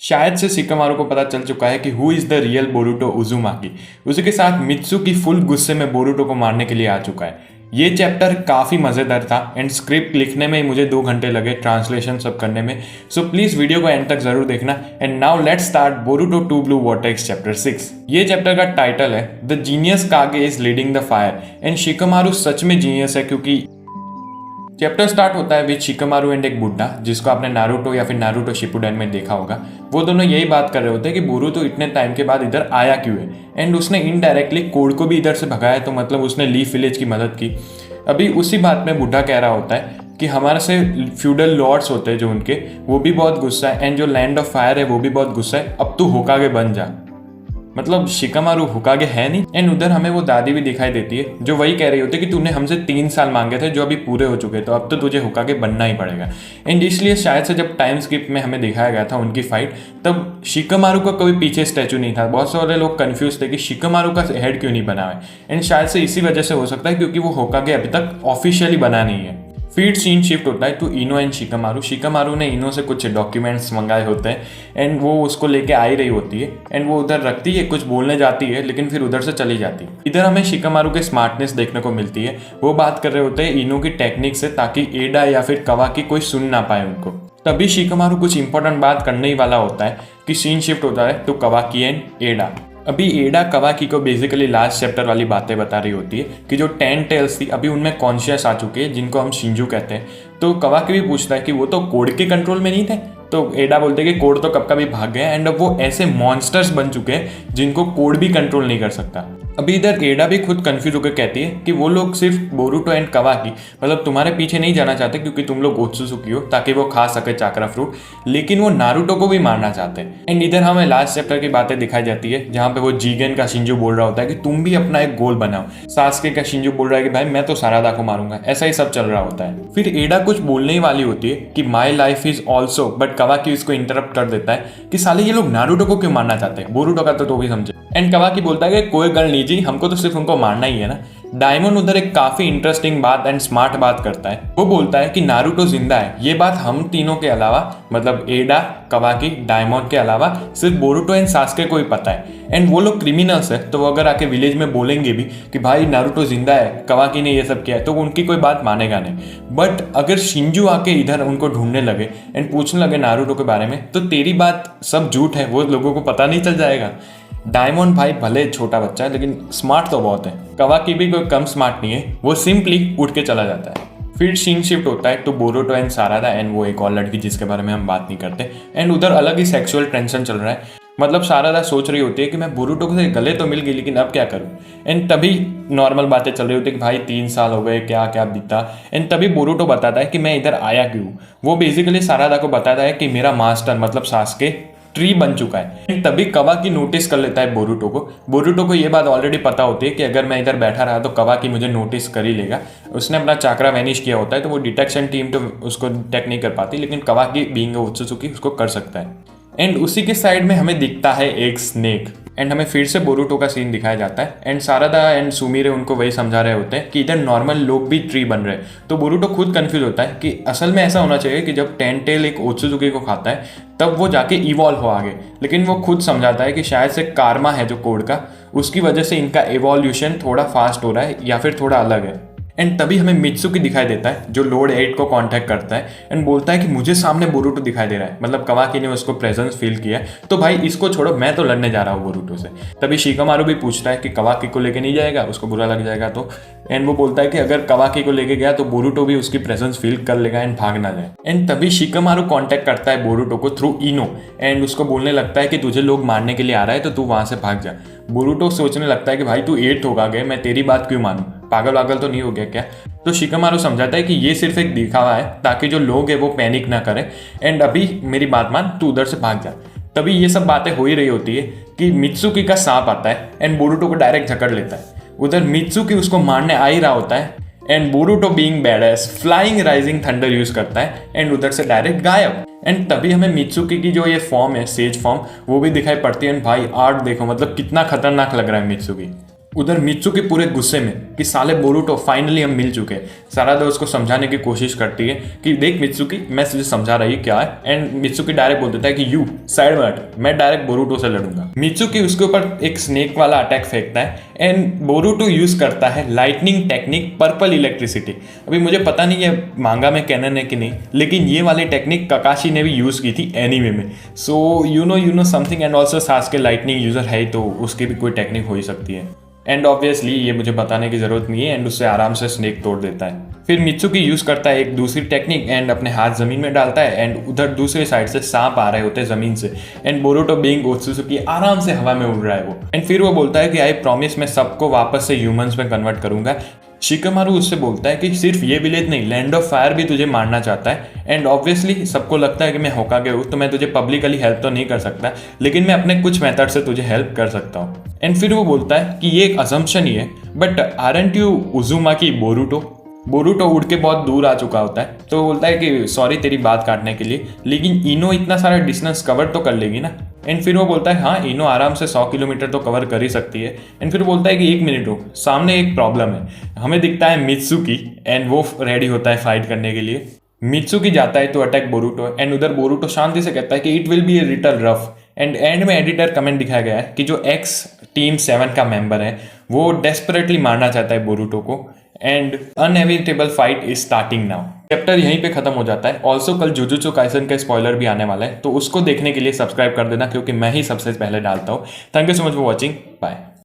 शायद से शिकामारू को पता चल चुका है कि who is the real Boruto उजुमाकी। उसी के साथ मित्सुकी फुल गुस्से में बोरुटो को मारने के लिए आ चुका है। ये चैप्टर काफ़ी मज़ेदार था एंड स्क्रिप्ट लिखने में ही मुझे 2 घंटे लगे, ट्रांसलेशन सब करने में। सो प्लीज़ वीडियो को एंड तक ज़रूर देखना। And now let's start Boruto 2 Blue Vortex chapter 6। ये चैप्टर का टाइटल है the genius Kage is leading the fire. And Shikamaru सच में जीनियस है, क्योंकि चैप्टर स्टार्ट होता है विद शिकामारू एंड एक बुड्ढा, जिसको आपने नारुतो या फिर नारुतो शिपुडेन में देखा होगा। वो दोनों यही बात कर रहे होते हैं कि बोरुतो इतने टाइम के बाद इधर आया क्यों है। एंड उसने इनडायरेक्टली कोड को भी इधर से भगाया, तो मतलब उसने लीफ विलेज की मदद की। अभी उसी बात में बुड्ढा कह रहा होता है कि हमारे से फ्यूडल लॉर्ड्स होते हैं जो उनके, वो भी बहुत गुस्सा है, एंड जो लैंड ऑफ फायर है वो भी बहुत गुस्सा है। अब तू होकागे बन जा। मतलब शिकामारू होकागे है नहीं। एंड उधर हमें वो दादी भी दिखाई देती है जो वही कह रही होती है कि तूने हमसे 3 साल मांगे थे जो अभी पूरे हो चुके, तो अब तो तुझे होकागे बनना ही पड़ेगा। एंड इसलिए शायद से जब टाइम स्किप में हमें दिखाया गया था उनकी फाइट, तब शिकामारू का कोई पीछे स्टैचू नहीं था। बहुत सारे लोग कंफ्यूज थे कि शिकामारू का हेड क्यों नहीं बना है। एंड शायद से इसी वजह से हो सकता है क्योंकि वो होकागे अभी तक ऑफिशियली बना नहीं है। फिर सीन शिफ्ट होता है to Ino and Shikamaru. Shikamaru ने इनो से कुछ डॉक्यूमेंट्स मंगाए होते हैं एंड वो उसको लेके आ ही रही होती है। एंड वो उधर रखती है, कुछ बोलने जाती है, लेकिन फिर उधर से चली जाती है। इधर हमें शिकामारू के स्मार्टनेस देखने को मिलती है। वो बात कर रहे होते हैं इनो की टेक्निक से, ताकि एडा या फिर कवाकी कोई सुन ना पाए उनको। तभी शिकामारू कुछ इंपॉर्टेंट बात करने ही वाला होता है कि सीन शिफ्ट होता है टू कवाकी एंड एडा। अभी एडा कवाकी को बेसिकली लास्ट चैप्टर वाली बातें बता रही होती है कि जो 10 टेल्स थी अभी उनमें कॉन्शियस आ चुके हैं, जिनको हम शिंजू कहते हैं। तो कवाकी भी पूछता है कि वो तो कोड के कंट्रोल में नहीं थे। तो एडा बोलते हैं कि कोड तो कब का भी भाग गया एंड अब वो ऐसे मॉन्स्टर्स बन चुके हैं जिनको कोड भी कंट्रोल नहीं कर सकता। अभी इधर एडा भी खुद कंफ्यूज होकर कहती है कि वो लोग सिर्फ बोरुटो एंड कवाकी, मतलब तुम्हारे पीछे नहीं जाना चाहते क्योंकि तुम लोग ओत्सुसुकी हो, ताकि वो खा सके चाकरा फ्रूट, लेकिन वो नारुतो को भी मारना चाहते हैं। एंड इधर हमें लास्ट चैप्टर की बातें दिखाई जाती है जहाँ पे वो जीगन का शिंजू बोल रहा होता है कि तुम भी अपना एक गोल बनाओ। सास्के का शिंजू बोल रहा है कि भाई मैं तो सारादा को मारूंगा। ऐसा ही सब चल रहा होता है। फिर एडा कुछ बोलने ही वाली होती है कि my life is also, but Kawaki उसको इंटरप्ट कर देता है कि साले ये लोग नारुतो को क्यों मारना चाहते हैं, बोरुटो का तो भी समझे। एंड कवाकी बोलता है कि कोई गल नहीं जी, हमको तो सिर्फ उनको मारना ही है ना। डायमंड उधर एक काफी इंटरेस्टिंग बात एंड स्मार्ट बात करता है। वो बोलता है कि नारुतो जिंदा है। ये बात हम तीनों के अलावा, मतलब एडा, कवाकी, डायमंड के अलावा सिर्फ बोरुटो एंड सास्के को ही पता है। एंड वो लोग क्रिमिनल्स है, तो वो अगर आके विलेज में बोलेंगे भी कि भाई नारुतो जिंदा है, कवाकी ने ये सब किया है, तो उनकी कोई बात मानेगा नहीं। बट अगर शिंजू आके इधर उनको ढूंढने लगे एंड पूछने लगे नारुतो के बारे में, तो तेरी बात सब झूठ है, वो लोगों को पता नहीं चल जाएगा। डायमंड भाई भले छोटा बच्चा है लेकिन स्मार्ट तो बहुत है। कवाकी भी कोई कम स्मार्ट नहीं है, वो सिंपली उठ के चला जाता है। फिर सीन शिफ्ट होता है तो बोरुटो एंड सारादा एंड वो एक और लड़की जिसके बारे में हम बात नहीं करते। एंड उधर अलग ही सेक्सुअल टेंशन चल रहा है। मतलब सारादा सोच रही होती है कि मैं बोरुटो से गले तो मिल गई, लेकिन अब क्या करूं। एंड तभी नॉर्मल बातें चल रही होती है कि भाई 3 साल हो गए, क्या क्या बीता। एंड तभी बोरुटो बताता है कि मैं इधर आया क्यों। वो बेसिकली सारादा को बताता है कि मेरा मास्टर मतलब सास्के ट्री बन चुका है। तभी कवाकी नोटिस कर लेता है बोरुटो को। बोरुटो को ये बात ऑलरेडी पता होती है कि अगर मैं इधर बैठा रहा तो कवाकी मुझे नोटिस कर ही लेगा। उसने अपना चाकरा वैनिश किया होता है, तो वो डिटेक्शन टीम तो उसको डिटेक्ट नहीं कर पाती, लेकिन कवाकी बीइंग ओत्सुसुकी उसको कर सकता है। एंड उसी के साइड में हमें दिखता है एक स्नेक। एंड हमें फिर से बोरुटो का सीन दिखाया जाता है। एंड सारादा एंड सुमीरे उनको वही समझा रहे होते हैं कि इधर नॉर्मल लोग भी ट्री बन रहे हैं। तो बोरुटो खुद कंफ्यूज होता है कि असल में ऐसा होना चाहिए कि जब 10 टेल एक ओत्सुसुकी को खाता है तब वो जाके इवॉल्व हो आगे। लेकिन वो खुद समझाता है कि शायद से कारमा है जो कोड का, उसकी वजह से इनका एवोल्यूशन थोड़ा फास्ट हो रहा है या फिर थोड़ा अलग है। एंड तभी हमें मित्सुकी दिखाई देता है जो लॉर्ड 8 को कांटेक्ट करता है एंड बोलता है कि मुझे सामने बोरुटो दिखाई दे रहा है, मतलब कवाकी ने उसको प्रेजेंस फील किया है, तो भाई इसको छोड़ो, मैं तो लड़ने जा रहा हूँ बोरुटो से। तभी शिकामारू भी पूछता है कि कवाकी को लेके नहीं जाएगा, उसको बुरा लग जाएगा तो। एंड वो बोलता है कि अगर कवाकी को लेके गया तो बोरुटो भी उसकी प्रेजेंस फील कर लेगा एंड भाग ना जाए। एंड तभी शिकामारू कांटेक्ट करता है बोरुटो को थ्रू इनो एंड उसको बोलने लगता है कि तुझे लोग मारने के लिए आ रहा है तो तू वहां से भाग जा। बोरुटो सोचने लगता है कि भाई तू 8 होगा गए, मैं तेरी बात क्यों मानूं, पागल वागल तो नहीं हो गया क्या। तो शिकामारू समझाता है कि ये सिर्फ एक दिखावा है ताकि जो लोग हैं वो पैनिक ना करें। एंड अभी मेरी बात मान, तू उधर से भाग जा। तभी ये सब बातें हो ही रही होती है कि मित्सुकी का सांप आता है एंड बोरुटो को डायरेक्ट झकड़ लेता है। उधर मित्सुकी उसको मारने आ ही रहा होता है and Boruto being badass flying rising thunder use करता है एंड उधर से डायरेक्ट गायब। एंड तभी हमें मित्सुकी की जो ये फॉर्म है, सेज फॉर्म, वो भी दिखाई पड़ती है। एंड भाई आर्ट देखो, मतलब कितना खतरनाक लग रहा है मित्सुकी। उधर मित्सुकी पूरे गुस्से में कि साले बोरुटो फाइनली हम मिल चुके हैं। सारादा उसको समझाने की कोशिश करती है कि देख मित्सुकी, मैं तुझे समझा रही क्या है, एंड मित्सुकी डायरेक्ट बोल देता है कि यू साइड में हट, मैं डायरेक्ट बोरुटो से लड़ूंगा। मित्सुकी उसके ऊपर एक स्नेक वाला अटैक फेंकता है एंड बोरुटो यूज करता है लाइटनिंग टेक्निक पर्पल इलेक्ट्रिसिटी। अभी मुझे पता नहीं ये मांगा में कैनन है कि नहीं, लेकिन ये वाली टेक्निक ककाशी ने भी यूज की थी एनीमे में। So you know something, and also Sasuke lightning user है तो उसकी भी कोई टेक्निक हो ही सकती है। एंड ऑब्वियसली ये मुझे बताने की जरूरत नहीं है, एंड उससे आराम से स्नेक तोड़ देता है। फिर मित्सुकी यूज करता है एक दूसरी टेक्निक एंड अपने हाथ जमीन में डालता है एंड उधर दूसरे साइड से सांप आ रहे होते हैं जमीन से, एंड बोरुटो बीइंग ओत्सुकी आराम से हवा में उड़ रहा है वो। एंड फिर वो बोलता है कि आई प्रॉमिस मैं सबको वापस से ह्यूमंस में कन्वर्ट करूंगा। शिकामारू उससे बोलता है कि सिर्फ ये विलेज नहीं, लैंड ऑफ फायर भी तुझे मारना चाहता है। एंड ऑब्वियसली सबको लगता है कि मैं होकागे हूँ तो मैं तुझे पब्लिकली हेल्प तो नहीं कर सकता, लेकिन मैं अपने कुछ मेथड से तुझे हेल्प कर सकता हूँ। एंड फिर वो बोलता है कि ये एक असम्पशन ही है, but aren't you उजुमाकी Boruto. Boruto उड़ के बहुत दूर आ चुका होता है, तो बोलता है कि सॉरी तेरी बात काटने के लिए, लेकिन इनो इतना सारा डिस्टेंस कवर तो कर लेगी ना। एंड फिर वो बोलता है हाँ इनो आराम से 100 किलोमीटर तो कवर कर ही सकती है। एंड फिर बोलता है कि 1 मिनट रुक, सामने एक प्रॉब्लम है। हमें दिखता है मित्सुकी एंड वो रेडी होता है फाइट करने के लिए। मित्सुकी जाता है तो अटैक बोरुटो, एंड उधर बोरुटो शांति से कहता है कि it will be a little rough. And and में एडिटर कमेंट दिखाया गया है कि जो एक्स टीम 7 का मेंबर है वो डेस्परेटली मारना चाहता है बोरुटो को, and inevitable fight is starting now. Chapter यहीं पे खत्म हो जाता है। ऑल्सो कल जुजुत्सु काइसन का स्पॉइलर भी आने वाला है, तो उसको देखने के लिए सब्सक्राइब कर देना क्योंकि मैं ही सबसे पहले डालता हूँ। Thank you so much for watching, bye.